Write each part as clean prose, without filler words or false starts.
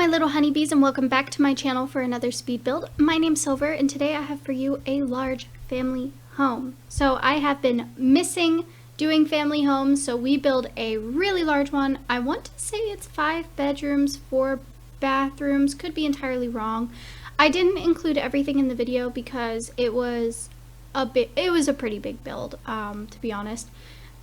my little honeybees, and welcome back to my channel for another speed build. My name's Silver, and today I have for you a large family home. So I have been missing doing family homes, so we build a really large one. I want to say it's 5 bedrooms, 4 bathrooms, could be entirely wrong. I didn't include everything in the video because it was a pretty big build, to be honest.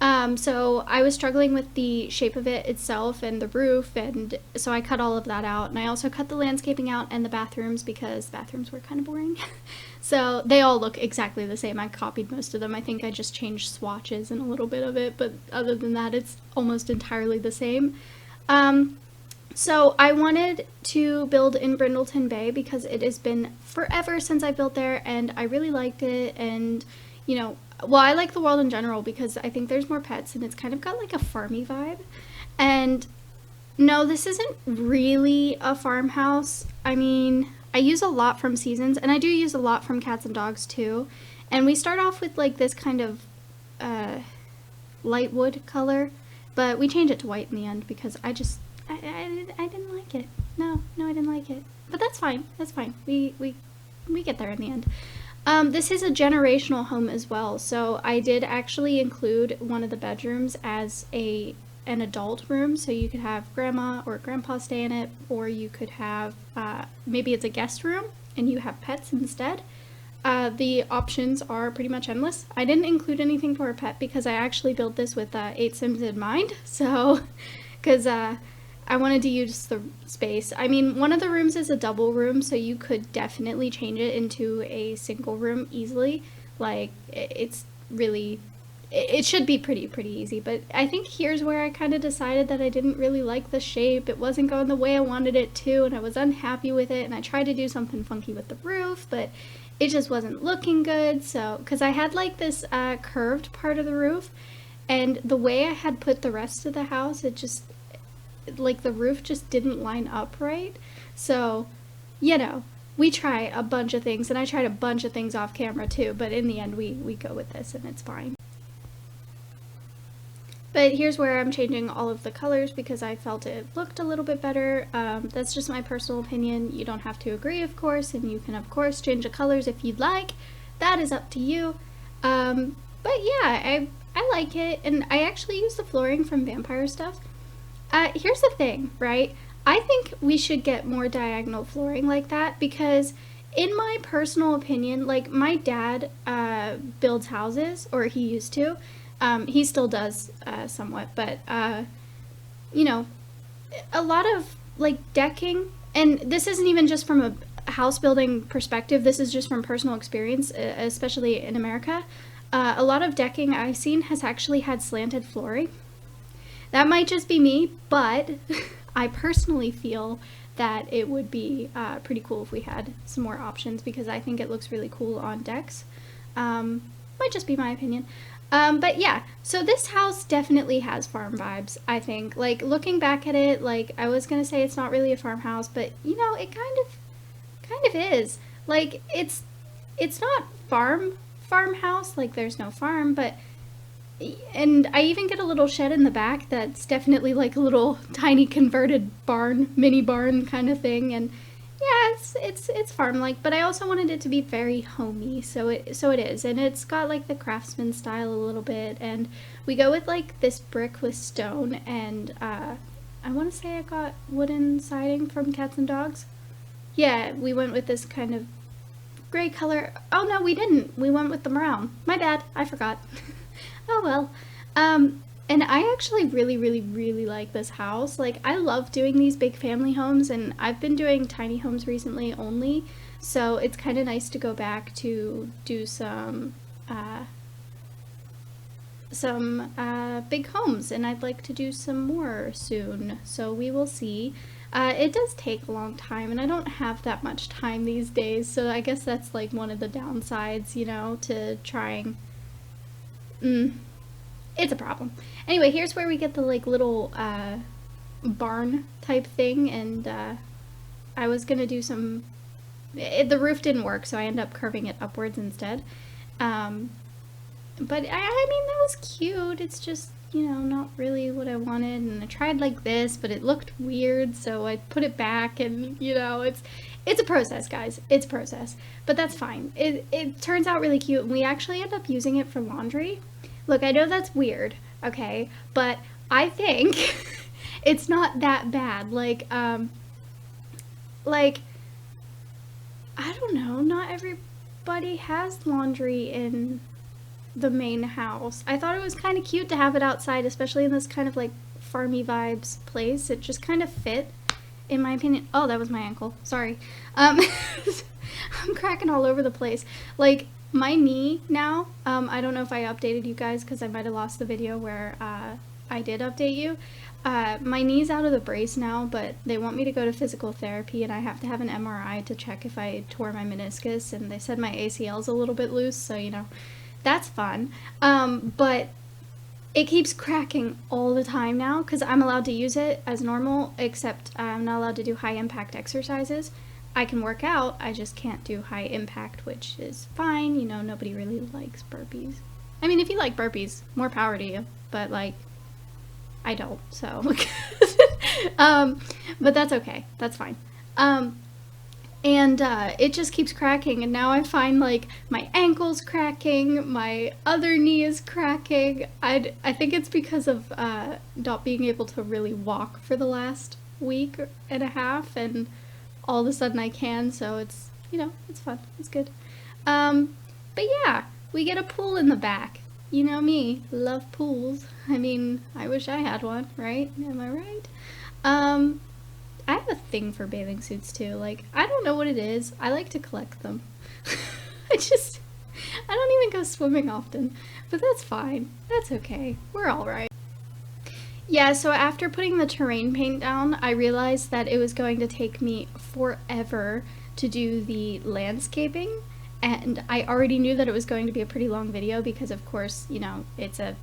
So I was struggling with the shape of it itself and the roof, and so I cut all of that out, and I also cut the landscaping out and the bathrooms because bathrooms were kind of boring. So they all look exactly the same. I copied most of them. I think I just changed swatches and a little bit of it, but other than that it's almost entirely the same. So I wanted to build in Brindleton Bay because it has been forever since I built there, and I really liked it. And you know, well, I like the world in general because I think there's more pets and it's kind of got like a farmy vibe. And no, this isn't really a farmhouse. I mean, I use a lot from Seasons, and I do use a lot from Cats and Dogs too. And we start off with like this kind of light wood color, but we change it to white in the end because I didn't like it. No, I didn't like it. But that's fine. That's fine. We get there in the end. This is a generational home as well, so I did actually include one of the bedrooms as an adult room, so you could have grandma or grandpa stay in it, or you could have, maybe it's a guest room and you have pets instead. The options are pretty much endless. I didn't include anything for a pet because I actually built this with 8 Sims in mind, so, because I wanted to use the space. I mean, one of the rooms is a double room, so you could definitely change it into a single room easily. Like, it's really, it should be pretty easy. But I think here's where I kind of decided that I didn't really like the shape. It wasn't going the way I wanted it to, and I was unhappy with it. And I tried to do something funky with the roof, but it just wasn't looking good. So, because I had like this curved part of the roof, and the way I had put the rest of the house, it just, like, the roof just didn't line up right. So, you know, we try a bunch of things, and I tried a bunch of things off camera too, but in the end we go with this and it's fine. But here's where I'm changing all of the colors because I felt it looked a little bit better. That's just my personal opinion. You don't have to agree, of course, and you can of course change the colors if you'd like. That is up to you. But yeah, I like it, and I actually use the flooring from Vampire Stuff. Here's the thing, right? I think we should get more diagonal flooring like that because, in my personal opinion, like, my dad builds houses, or he used to. He still does somewhat, but you know, a lot of like decking, and this isn't even just from a house building perspective, this is just from personal experience, especially in America. A lot of decking I've seen has actually had slanted flooring. That might just be me, but I personally feel that it would be pretty cool if we had some more options because I think it looks really cool on decks. Might just be my opinion. But yeah, so this house definitely has farm vibes, I think. Like, looking back at it, like, I was gonna say it's not really a farmhouse, but you know, it kind of is. Like, it's not farmhouse, like there's no farm, but, and I even get a little shed in the back that's definitely like a little tiny converted barn, mini barn kind of thing, and yeah, it's farm-like, but I also wanted it to be very homey, so it is, and it's got like the craftsman style a little bit, and we go with like this brick with stone, and I want to say I got wooden siding from Cats and Dogs. Yeah, we went with this kind of gray color. Oh no, we didn't. We went with the brown. My bad, I forgot. Oh well. And I actually really like this house. Like, I love doing these big family homes, and I've been doing tiny homes recently only, so it's kind of nice to go back to do some big homes, and I'd like to do some more soon, so we will see. It does take a long time, and I don't have that much time these days, so I guess that's like one of the downsides, you know, to trying. It's a problem. Anyway, here's where we get the like little barn type thing, and I was gonna do some, the roof didn't work, so I ended up curving it upwards instead. But I mean, that was cute. It's just, you know, not really what I wanted, and I tried like this, but it looked weird, so I put it back, and you know, it's a process, guys. It's a process, but that's fine. It turns out really cute, and we actually end up using it for laundry. Look, I know that's weird, okay, but I think it's not that bad. Like, I don't know, not everybody has laundry in the main house. I thought it was kind of cute to have it outside, especially in this kind of like farmy vibes place. It just kind of fit, in my opinion. Oh, that was my ankle. Sorry. I'm cracking all over the place. Like, my knee now, I don't know if I updated you guys because I might have lost the video where I did update you. My knee's out of the brace now, but they want me to go to physical therapy, and I have to have an MRI to check if I tore my meniscus, and they said my ACL's a little bit loose, so you know, that's fun. But it keeps cracking all the time now because I'm allowed to use it as normal, except I'm not allowed to do high impact exercises. I can work out, I just can't do high impact, which is fine. You know, nobody really likes burpees. I mean, if you like burpees, more power to you, but like, I don't, so. But that's okay, that's fine. And it just keeps cracking, and now I find like my ankle's cracking, my other knee is cracking. I think it's because of not being able to really walk for the last week and a half, and all of a sudden I can, so it's, you know, it's fun, it's good. But yeah, we get a pool in the back. You know me, love pools. I mean, I wish I had one, right? Am I right? I have a thing for bathing suits too. Like, I don't know what it is. I like to collect them. I don't even go swimming often, but that's fine. That's okay. We're all right. Yeah, so after putting the terrain paint down, I realized that it was going to take me forever to do the landscaping, and I already knew that it was going to be a pretty long video because, of course, you know, it's a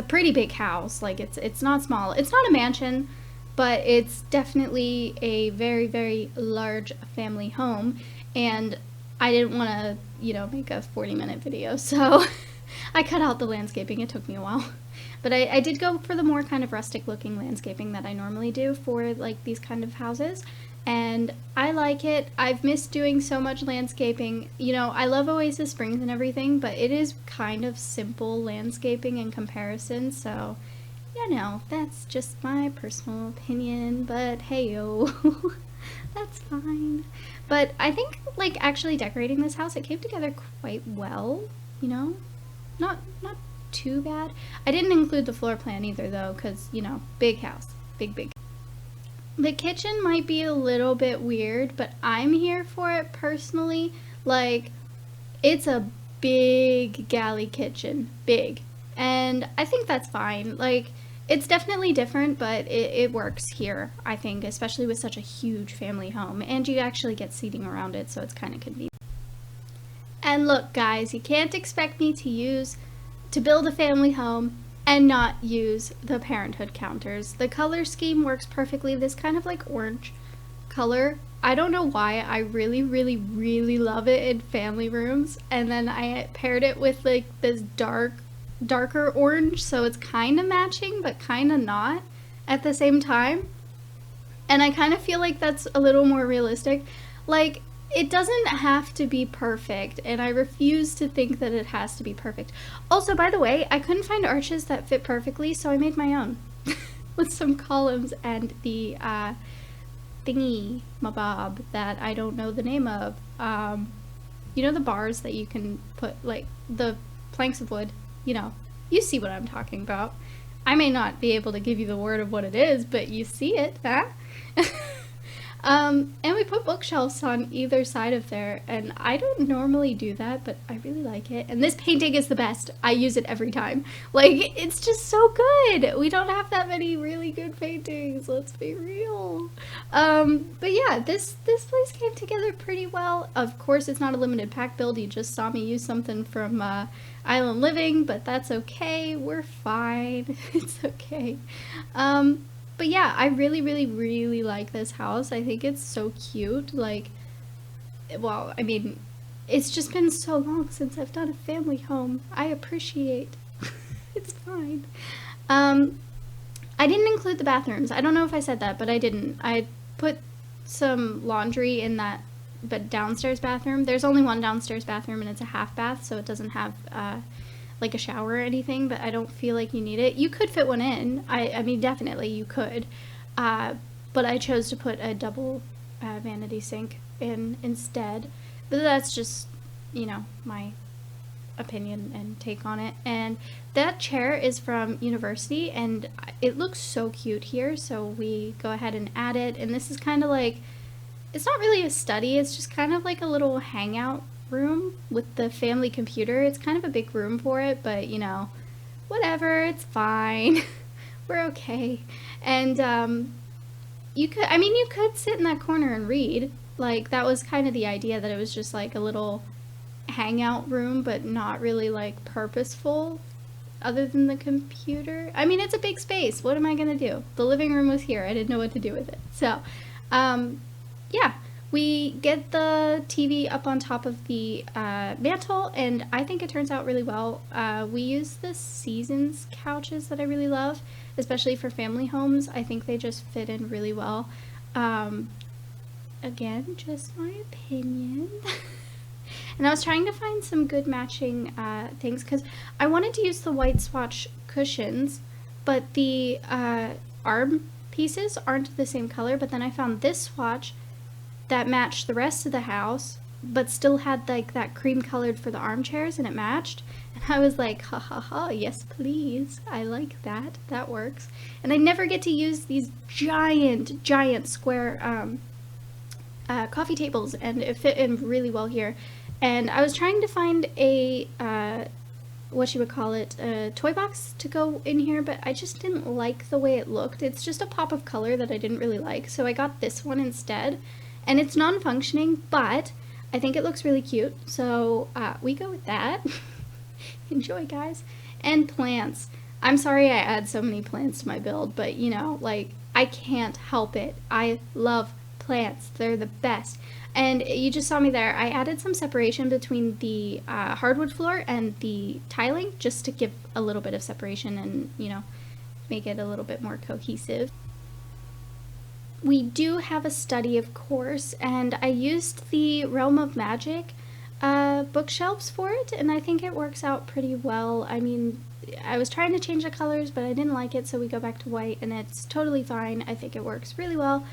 pretty big house. Like, it's not small. It's not a mansion, but it's definitely a very, very large family home, and I didn't want to, you know, make a 40-minute video, so I cut out the landscaping. It took me a while. But I did go for the more kind of rustic looking landscaping that I normally do for like these kind of houses, and I like it. I've missed doing so much landscaping. You know, I love Oasis Springs and everything, but it is kind of simple landscaping in comparison, so you know, that's just my personal opinion, but hey-yo, that's fine. But I think, like, actually decorating this house, it came together quite well, you know? Not too bad. I didn't include the floor plan either, though, because, you know, big house. Big. The kitchen might be a little bit weird, but I'm here for it personally. Like, it's a big galley kitchen. Big. And I think that's fine. Like, it's definitely different, but it works here, I think, especially with such a huge family home. And you actually get seating around it, so it's kind of convenient. And look, guys, you can't expect me to build a family home and not use the parenthood counters. The color scheme works perfectly. This kind of like orange color, I don't know why, I really love it in family rooms. And then I paired it with like this darker orange, so it's kind of matching but kind of not at the same time, and I kind of feel like that's a little more realistic. Like, it doesn't have to be perfect, and I refuse to think that it has to be perfect. Also, by the way, I couldn't find arches that fit perfectly, so I made my own with some columns and the thingy mabob that I don't know the name of. You know, the bars that you can put, like the planks of wood. You know, you see what I'm talking about. I may not be able to give you the word of what it is, but you see it, huh? And we put bookshelves on either side of there, and I don't normally do that, but I really like it. And this painting is the best. I use it every time. Like, it's just so good. We don't have that many really good paintings, let's be real. But yeah, this place came together pretty well. Of course, it's not a limited pack build. You just saw me use something from Island Living, but that's okay. We're fine. It's okay. But yeah, I really like this house. I think it's so cute. Like, well, I mean, it's just been so long since I've done a family home. I appreciate. It's fine. I didn't include the bathrooms. I don't know if I said that, but I didn't. I put some laundry in that but downstairs bathroom. There's only one downstairs bathroom and it's a half bath, so it doesn't have like a shower or anything, but I don't feel like you need it. You could fit one in. I mean, definitely you could. But I chose to put a double vanity sink in instead. But that's just, you know, my opinion and take on it. And that chair is from university and it looks so cute here, so we go ahead and add it. And this is kind of like, it's not really a study, it's just kind of like a little hangout room with the family computer. It's kind of a big room for it, but you know, whatever, it's fine. We're okay. And you could sit in that corner and read. Like, that was kind of the idea, that it was just like a little hangout room, but not really like purposeful other than the computer. I mean, it's a big space. What am I gonna do? The living room was here. I didn't know what to do with it. So, yeah, we get the TV up on top of the mantle, and I think it turns out really well. We use the Seasons couches that I really love, especially for family homes. I think they just fit in really well. Again, just my opinion. And I was trying to find some good matching things, because I wanted to use the white swatch cushions, but the arm pieces aren't the same color. But then I found this swatch that matched the rest of the house, but still had like that cream colored for the armchairs, and it matched. And I was like, ha ha ha, yes please, I like that, that works. And I never get to use these giant square coffee tables, and it fit in really well here. And I was trying to find a what you would call it, a toy box to go in here, but I just didn't like the way it looked. It's just a pop of color that I didn't really like, so I got this one instead. And it's non-functioning, but I think it looks really cute, so we go with that. Enjoy, guys. And plants. I'm sorry I add so many plants to my build, but you know, like, I can't help it. I love plants. They're the best. And you just saw me there. I added some separation between the hardwood floor and the tiling, just to give a little bit of separation and, you know, make it a little bit more cohesive. We do have a study, of course, and I used the Realm of Magic bookshelves for it, and I think it works out pretty well. I mean, I was trying to change the colors, but I didn't like it, so we go back to white, and it's totally fine. I think it works really well.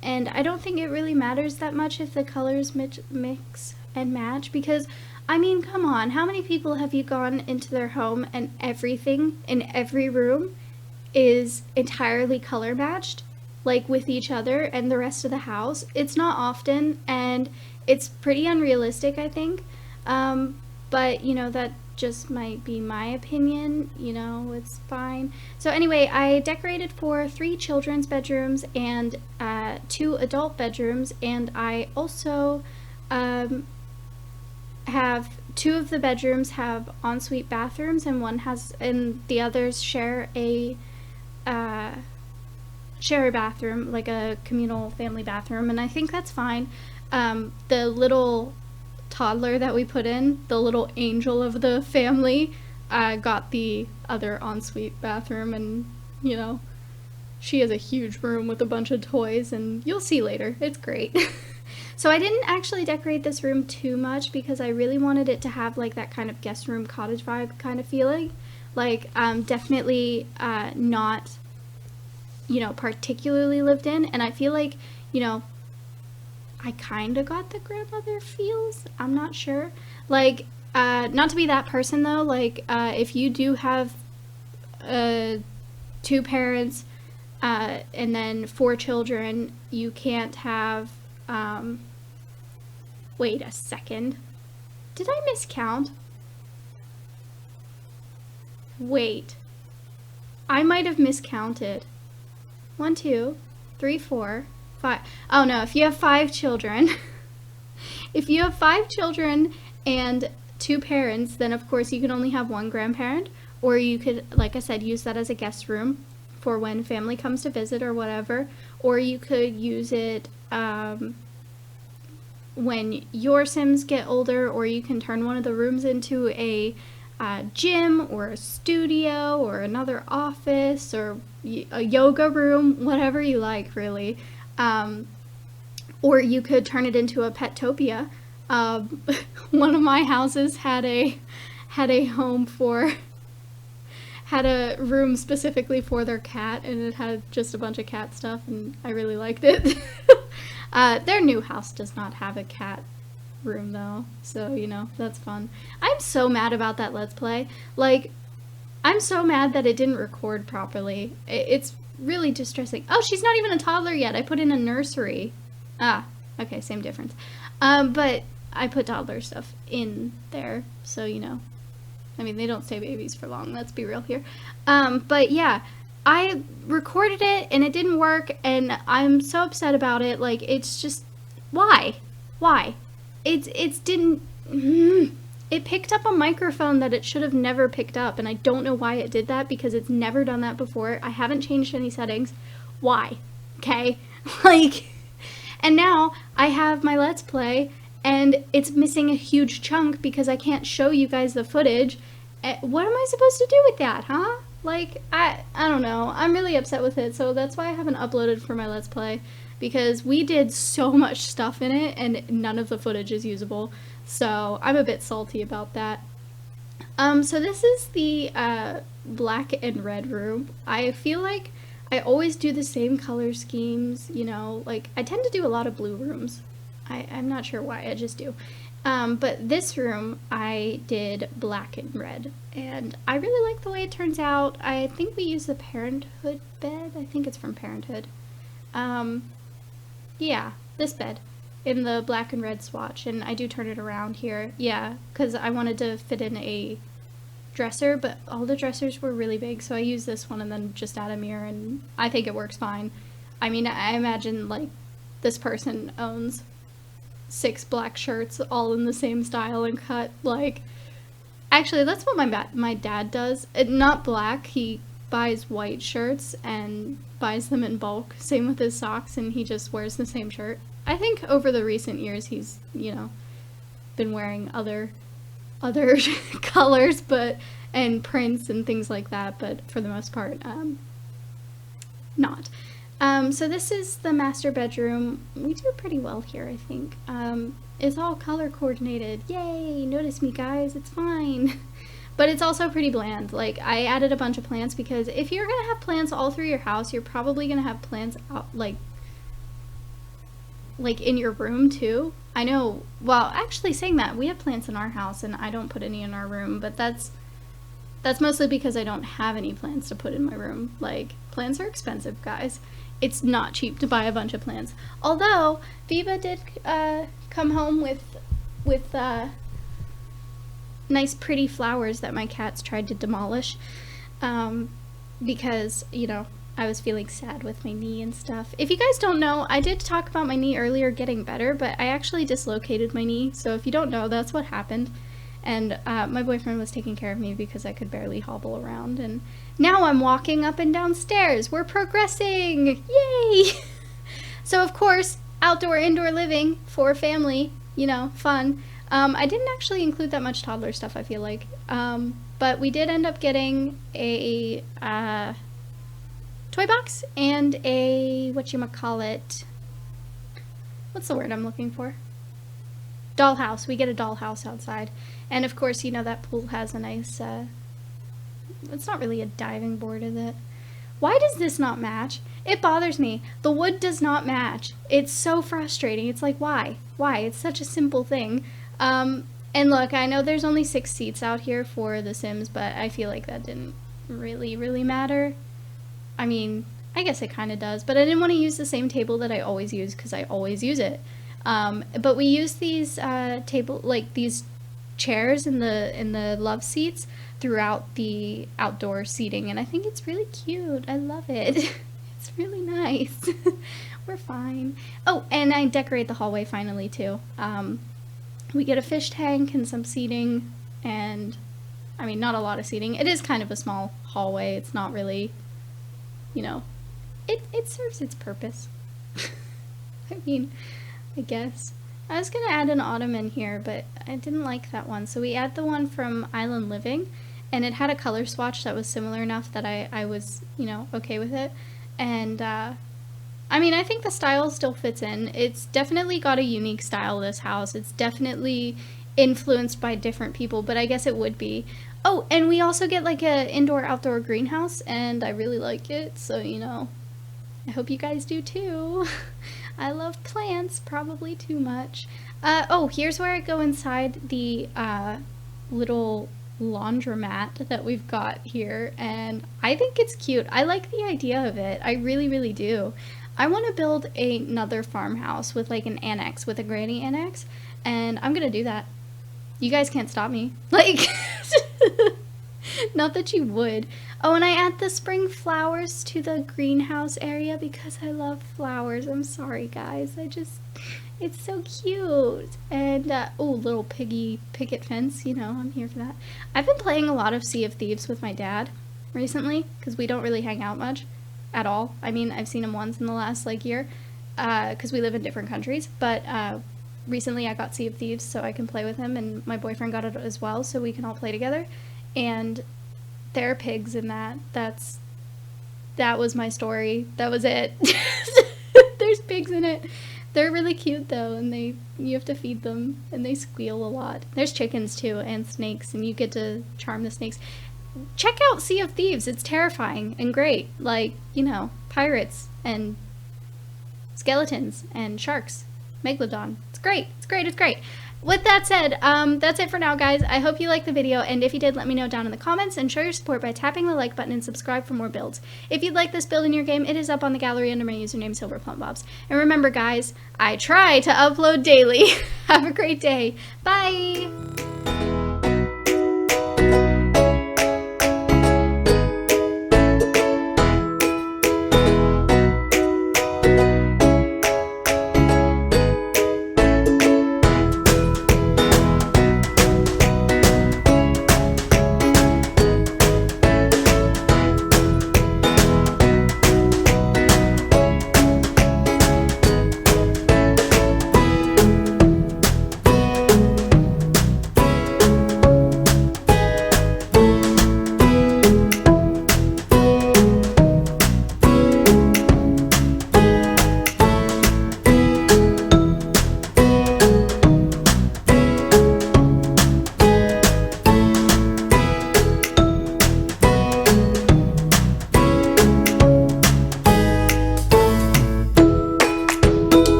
And I don't think it really matters that much if the colors mix and match, because, I mean, come on, how many people have you gone into their home and everything in every room is entirely color matched, like with each other and the rest of the house? It's not often, and it's pretty unrealistic, I think. But, you know, that just might be my opinion, you know, it's fine. So anyway, I decorated for 3 children's bedrooms and 2 adult bedrooms, and I also have 2 of the bedrooms have ensuite bathrooms, and the others share a bathroom, like a communal family bathroom, and I think that's fine. The little toddler that we put in, the little angel of the family, got the other ensuite bathroom, and you know, she has a huge room with a bunch of toys, and you'll see later, it's great. So I didn't actually decorate this room too much because I really wanted it to have like that kind of guest room cottage vibe kind of feeling. Like, definitely not, you know, particularly lived in, and I feel like, you know, I kind of got the grandmother feels. I'm not sure. Like, not to be that person though, like, if you do have 2 parents and then 4 children, you can't have, wait a second. Did I miscount? Wait. I might have miscounted. 1, 2, 3, 4, 5. Oh no, if you have 5 children, if you have 5 children and 2 parents, then of course you can only have 1 grandparent, or you could, like I said, use that as a guest room for when family comes to visit or whatever, or you could use it when your Sims get older, or you can turn one of the rooms into a gym or a studio or another office or a yoga room, whatever you like, really. Or you could turn it into a petopia. One of my houses had a home for had a room specifically for their cat, and it had just a bunch of cat stuff, and I really liked it. Their new house does not have a cat room though, so you know, that's fun. I'm so mad about that Let's Play. Like, I'm so mad that it didn't record properly. It's really distressing. Oh, she's not even a toddler yet. I put in a nursery. Ah, okay, same difference. But I put toddler stuff in there, so you know. I mean, they don't stay babies for long, let's be real here. But yeah, I recorded it and it didn't work, and I'm so upset about it. Like, it's just, why? Why? It didn't, it picked up a microphone that it should have never picked up, and I don't know why it did that, because it's never done that before. I haven't changed any settings. Why? Okay? Like, and now I have my Let's Play, and it's missing a huge chunk because I can't show you guys the footage. What am I supposed to do with that, huh? Like, I don't know. I'm really upset with it, so that's why I haven't uploaded for my Let's Play, because we did so much stuff in it, and none of the footage is usable, so I'm a bit salty about that. So this is the black and red room. I feel like I always do the same color schemes, you know, like, I tend to do a lot of blue rooms. I'm not sure why, I just do. But this room, I did black and red, and I really like the way it turns out. I think we use the Parenthood bed. I think it's from Parenthood. Yeah, this bed in the black and red swatch, and I do turn it around here. Yeah, because I wanted to fit in a dresser, but all the dressers were really big, so I used this one and then just add a mirror, and I think it works fine. I mean, I imagine, like, this person owns 6 black shirts all in the same style and cut. Like, actually, that's what my dad does. Not black, he buys white shirts and buys them in bulk. Same with his socks, and he just wears the same shirt. I think over the recent years he's, you know, been wearing other colors, but, and prints and things like that, but for the most part, not. So this is the master bedroom. We do pretty well here, I think. It's all color coordinated. Yay! Notice me, guys. It's fine. But it's also pretty bland. Like, I added a bunch of plants because if you're gonna have plants all through your house, you're probably gonna have plants out, like in your room too. I know, well, actually saying that, we have plants in our house and I don't put any in our room, but that's mostly because I don't have any plants to put in my room. Like, plants are expensive, guys. It's not cheap to buy a bunch of plants. Although, Viva did come home with nice pretty flowers that my cats tried to demolish because, you know, I was feeling sad with my knee and stuff. If you guys don't know, I did talk about my knee earlier getting better, but I actually dislocated my knee, so if you don't know, that's what happened. And my boyfriend was taking care of me because I could barely hobble around, and now I'm walking up and down stairs. We're progressing! Yay! So of course, outdoor-indoor living for family, you know, fun. I didn't actually include that much toddler stuff, I feel like. But we did end up getting a toy box and a, whatchamacallit, what's the word I'm looking for? Dollhouse. We get a dollhouse outside. And of course, you know, that pool has a nice, it's not really a diving board, is it? Why does this not match? It bothers me. The wood does not match. It's so frustrating. It's like, why? Why? It's such a simple thing. And look, I know there's only 6 seats out here for The Sims, but I feel like that didn't really matter. I mean, I guess it kind of does, but I didn't want to use the same table that I always use because I always use it. But we use these these chairs in the love seats throughout the outdoor seating, and I think it's really cute. I love it. It's really nice. We're fine. Oh, and I decorate the hallway finally too. We get a fish tank and some seating, and I mean, not a lot of seating. It is kind of a small hallway. It's not really, you know, it serves its purpose. I mean, I guess. I was gonna add an ottoman here, but I didn't like that one. So we add the one from Island Living, and it had a color swatch that was similar enough that I was, you know, okay with it. And, I mean, I think the style still fits in. It's definitely got a unique style, this house. It's definitely influenced by different people, but I guess it would be. Oh, and we also get like a indoor-outdoor greenhouse, and I really like it, so, you know, I hope you guys do too. I love plants, probably too much. Oh, here's where I go inside the little laundromat that we've got here, and I think it's cute. I like the idea of it. I really, really do. I want to build another farmhouse with like an annex, with a granny annex, and I'm gonna do that. You guys can't stop me. Like, not that you would. Oh, and I add the spring flowers to the greenhouse area because I love flowers. I'm sorry, guys. It's so cute. And, oh, little piggy picket fence, you know, I'm here for that. I've been playing a lot of Sea of Thieves with my dad recently because we don't really hang out much at all. I mean, I've seen him once in the last, like, year because we live in different countries, but recently I got Sea of Thieves so I can play with him, and my boyfriend got it as well so we can all play together. And there are pigs in that. That was my story. That was it. There's pigs in it. They're really cute though, and you have to feed them, and they squeal a lot. There's chickens too, and snakes, and you get to charm the snakes. Check out Sea of Thieves. It's terrifying and great. Like, you know, pirates and skeletons and sharks. Megalodon. It's great. It's great. It's great. With that said, that's it for now, guys. I hope you liked the video, and if you did, let me know down in the comments, and show your support by tapping the like button and subscribe for more builds. If you'd like this build in your game, it is up on the gallery under my username, Silverplumbobs. And remember, guys, I try to upload daily. Have a great day. Bye!